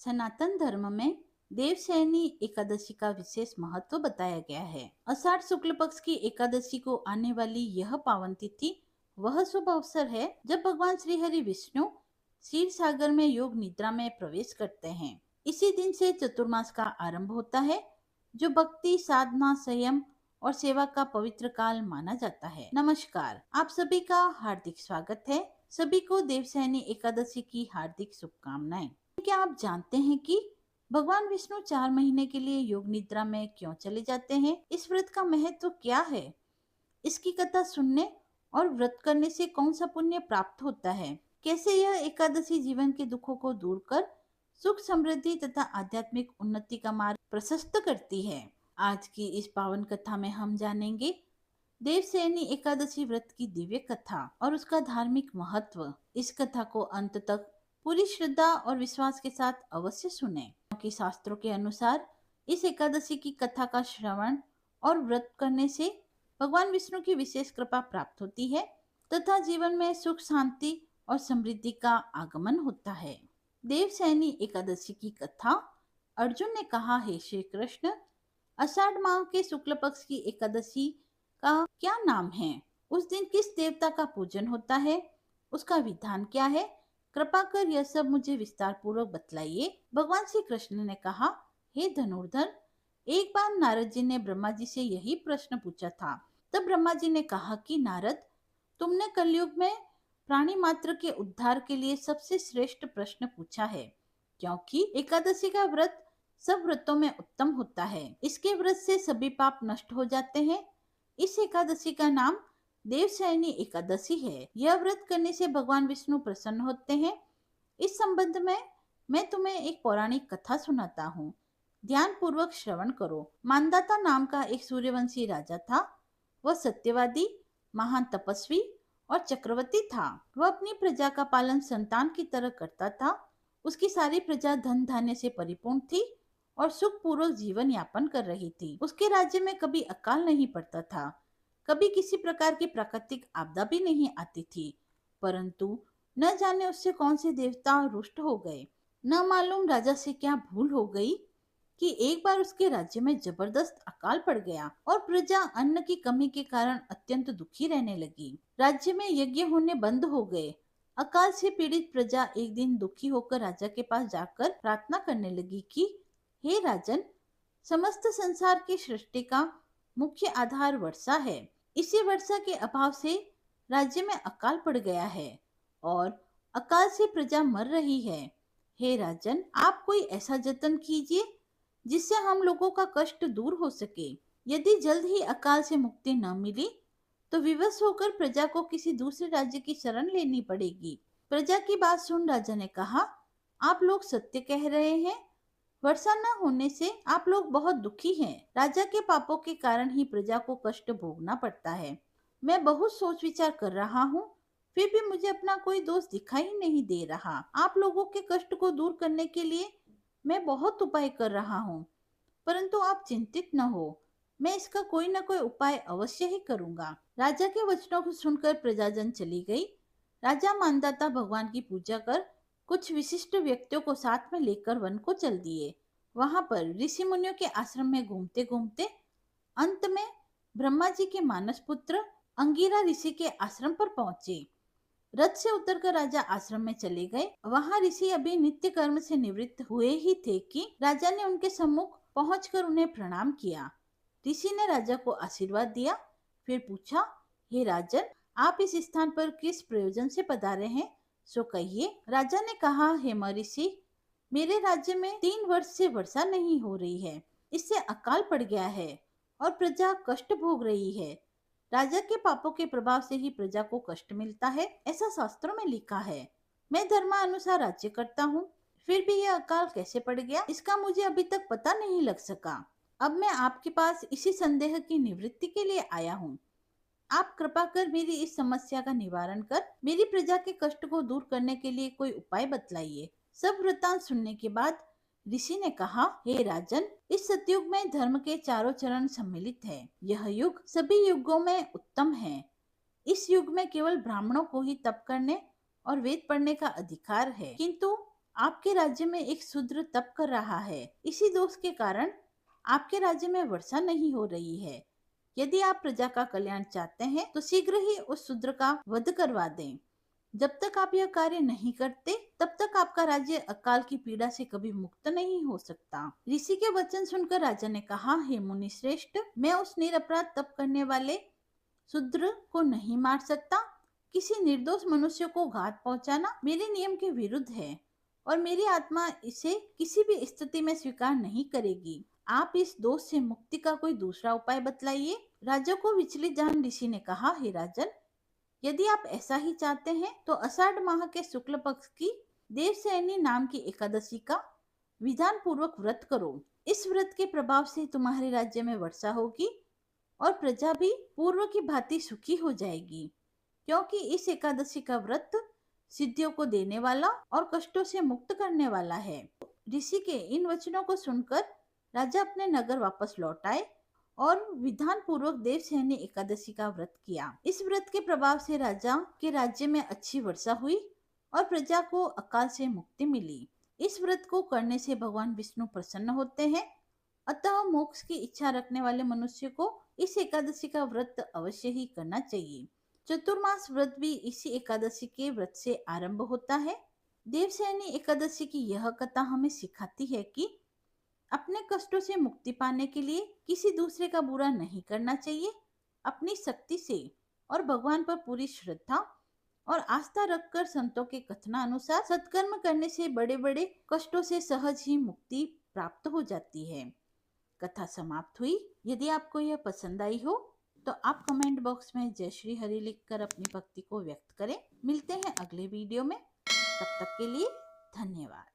सनातन धर्म में देवशयनी एकादशी का विशेष महत्व बताया गया है। आषाढ़ शुक्ल पक्ष की एकादशी को आने वाली यह पावन तिथि वह शुभ अवसर है जब भगवान श्री हरि विष्णु क्षीर सागर में योग निद्रा में प्रवेश करते हैं। इसी दिन से चतुर्मास का आरंभ होता है, जो भक्ति, साधना, संयम और सेवा का पवित्र काल माना जाता है। नमस्कार, आप सभी का हार्दिक स्वागत है। सभी को देवशयनी एकादशी की हार्दिक शुभकामनाएं। क्या आप जानते हैं कि भगवान विष्णु 4 महीने के लिए योग निद्रा में क्यों चले जाते हैं? इस व्रत का महत्व क्या है? इसकी कथा सुनने और व्रत करने से कौन सा पुण्य प्राप्त होता है? कैसे यह एकादशी जीवन के दुखों को दूर कर सुख, समृद्धि तथा आध्यात्मिक उन्नति का मार्ग प्रशस्त करती है? आज की इस पावन कथा में हम जानेंगे देवशयनी एकादशी व्रत की दिव्य कथा और उसका धार्मिक महत्व। इस कथा को अंत तक पूरी श्रद्धा और विश्वास के साथ अवश्य सुनें, क्योंकि शास्त्रों के अनुसार इस एकादशी की कथा का श्रवण और व्रत करने से भगवान विष्णु की विशेष कृपा प्राप्त होती है तथा जीवन में सुख, शांति और समृद्धि का आगमन होता है। देवशयनी एकादशी की कथा। अर्जुन ने कहा, हे श्री कृष्ण, आषाढ़ माह के शुक्ल पक्ष की एकादशी का क्या नाम है? उस दिन किस देवता का पूजन होता है? उसका विधान क्या है? कृपा कर यह सब मुझे विस्तार पूर्वक बतलाइए। भगवान श्री कृष्ण ने कहा, हे धनुर्धर, एक बार नारद जी ने ब्रह्मा जी से यही प्रश्न पूछा था। तब ब्रह्मा जी ने कहा कि नारद, तुमने कलयुग में प्राणी मात्र के उद्धार के लिए सबसे श्रेष्ठ प्रश्न पूछा है, क्योंकि एकादशी का व्रत सब व्रतों में उत्तम होता है। इसके व्रत से सभी पाप नष्ट हो जाते हैं। इस एकादशी का नाम देवशयनी एकादशी है। यह व्रत करने से भगवान विष्णु प्रसन्न होते हैं। इस संबंध में मैं तुम्हें एक पौराणिक कथा सुनाता हूँ। ध्यान पूर्वक श्रवण करो। मानदाता नाम का एक सूर्यवंशी राजा था। वह सत्यवादी, महान तपस्वी और चक्रवर्ती था। वह अपनी प्रजा का पालन संतान की तरह करता था। उसकी सारी प्रजा धन धान्य से परिपूर्ण थी और सुख पूर्वक जीवन यापन कर रही थी। उसके राज्य में कभी अकाल नहीं पड़ता था, कभी किसी प्रकार की प्राकृतिक आपदा भी नहीं आती थी। परंतु न जाने उससे कौन से देवता रुष्ट हो गए। न मालूम राजा से क्या भूल हो गई कि एक बार उसके राज्य में जबरदस्त अकाल पड़ गया और प्रजा अन्न की कमी के कारण अत्यंत दुखी रहने लगी। राज्य में यज्ञ होने बंद हो गए। अकाल से पीड़ित प्रजा एक दिन दुखी होकर राजा के पास जाकर प्रार्थना करने लगी कि हे राजन, समस्त संसार की सृष्टि का मुख्य आधार वर्षा है। इसी वर्षा के अभाव से राज्य में अकाल पड़ गया है और अकाल से प्रजा मर रही है। हे राजन, आप कोई ऐसा जतन कीजिए जिससे हम लोगों का कष्ट दूर हो सके। यदि जल्द ही अकाल से मुक्ति न मिली तो विवश होकर प्रजा को किसी दूसरे राज्य की शरण लेनी पड़ेगी। प्रजा की बात सुन राजा ने कहा, आप लोग सत्य कह रहे हैं। वर्षा न होने से आप लोग बहुत दुखी हैं। राजा के पापों के कारण ही प्रजा को कष्ट भोगना पड़ता है। मैं बहुत सोच विचार कर रहा हूँ, फिर भी मुझे अपना कोई दोष दिखाई नहीं दे रहा। आप लोगों के कष्ट को दूर करने के लिए मैं बहुत उपाय कर रहा हूँ, परंतु आप चिंतित न हो, मैं इसका कोई न कोई उपाय अवश्य ही करूंगा। राजा के वचनों को सुनकर प्रजाजन चली गई। राजा मानदाता भगवान की पूजा कर कुछ विशिष्ट व्यक्तियों को साथ में लेकर वन को चल दिए। वहां पर ऋषि मुनियों के आश्रम में घूमते घूमते अंत में ब्रह्मा जी के मानस पुत्र अंगिरा ऋषि के आश्रम पर पहुंचे। रथ से उतरकर राजा आश्रम में चले गए। वहां ऋषि अभी नित्य कर्म से निवृत्त हुए ही थे कि राजा ने उनके सम्मुख पहुंचकर उन्हें प्रणाम किया। ऋषि ने राजा को आशीर्वाद दिया, फिर पूछा, हे राजन, आप इस स्थान पर किस प्रयोजन से पधारे हैं, सो कहिए। राजा ने कहा, हे महर्षि, मेरे राज्य में 3 वर्ष से वर्षा नहीं हो रही है। इससे अकाल पड़ गया है और प्रजा कष्ट भोग रही है। राजा के पापों के प्रभाव से ही प्रजा को कष्ट मिलता है, ऐसा शास्त्रों में लिखा है। मैं धर्मानुसार राज्य करता हूँ, फिर भी यह अकाल कैसे पड़ गया, इसका मुझे अभी तक पता नहीं लग सका। अब मैं आपके पास इसी संदेह की निवृत्ति के लिए आया हूँ। आप कृपा कर मेरी इस समस्या का निवारण कर मेरी प्रजा के कष्ट को दूर करने के लिए कोई उपाय बतलाइए। सब वृतांत सुनने के बाद ऋषि ने कहा, हे राजन, इस सतयुग में धर्म के चारों चरण सम्मिलित है। यह युग सभी युगों में उत्तम है। इस युग में केवल ब्राह्मणों को ही तप करने और वेद पढ़ने का अधिकार है, किंतु आपके राज्य में एक शूद्र तप कर रहा है। इसी दोष के कारण आपके राज्य में वर्षा नहीं हो रही है। यदि आप प्रजा का कल्याण चाहते हैं तो शीघ्र ही उस शूद्र का वध करवा दें। जब तक आप यह कार्य नहीं करते तब तक आपका राज्य अकाल की पीड़ा से कभी मुक्त नहीं हो सकता। ऋषि के वचन सुनकर राजा ने कहा, हे मुनि श्रेष्ठ, मैं उस निरपराध तप करने वाले शूद्र को नहीं मार सकता। किसी निर्दोष मनुष्य को घात पहुंचाना मेरे नियम के विरुद्ध है और मेरी आत्मा इसे किसी भी स्थिति में स्वीकार नहीं करेगी। आप इस दोष से मुक्ति का कोई दूसरा उपाय बतलाइए। राजा को विचलित जान ऋषि ने कहा, हे राजन, यदि आप ऐसा ही चाहते हैं तो आषाढ़ माह के शुक्ल पक्ष की देवशयनी नाम की एकादशी का विधान पूर्वक व्रत करो। इस व्रत के प्रभाव से तुम्हारे राज्य में वर्षा होगी और प्रजा भी पूर्व की भांति सुखी हो जाएगी, क्योंकि इस एकादशी का व्रत सिद्धियों को देने वाला और कष्टों से मुक्त करने वाला है। ऋषि के इन वचनों को सुनकर राजा अपने नगर वापस लौट आए और विधान पूर्वक देवशयनी एकादशी का व्रत किया। इस व्रत के प्रभाव से राजा के राज्य में अच्छी वर्षा हुई और प्रजा को अकाल से मुक्ति मिली। इस व्रत को करने से भगवान विष्णु प्रसन्न होते हैं, अतः मोक्ष की इच्छा रखने वाले मनुष्य को इस एकादशी का व्रत अवश्य ही करना चाहिए। चतुर्मास व्रत भी इसी एकादशी के व्रत से आरंभ होता है। देवशयनी एकादशी की यह कथा हमें सिखाती है कि अपने कष्टों से मुक्ति पाने के लिए किसी दूसरे का बुरा नहीं करना चाहिए। अपनी शक्ति से और भगवान पर पूरी श्रद्धा और आस्था रखकर संतों के कथनानुसार सत्कर्म करने से बड़े बड़े कष्टों से सहज ही मुक्ति प्राप्त हो जाती है। कथा समाप्त हुई। यदि आपको यह पसंद आई हो तो आप कमेंट बॉक्स में जय श्री हरि लिखकर अपनी भक्ति को व्यक्त करें। मिलते हैं अगले वीडियो में, तब तक के लिए धन्यवाद।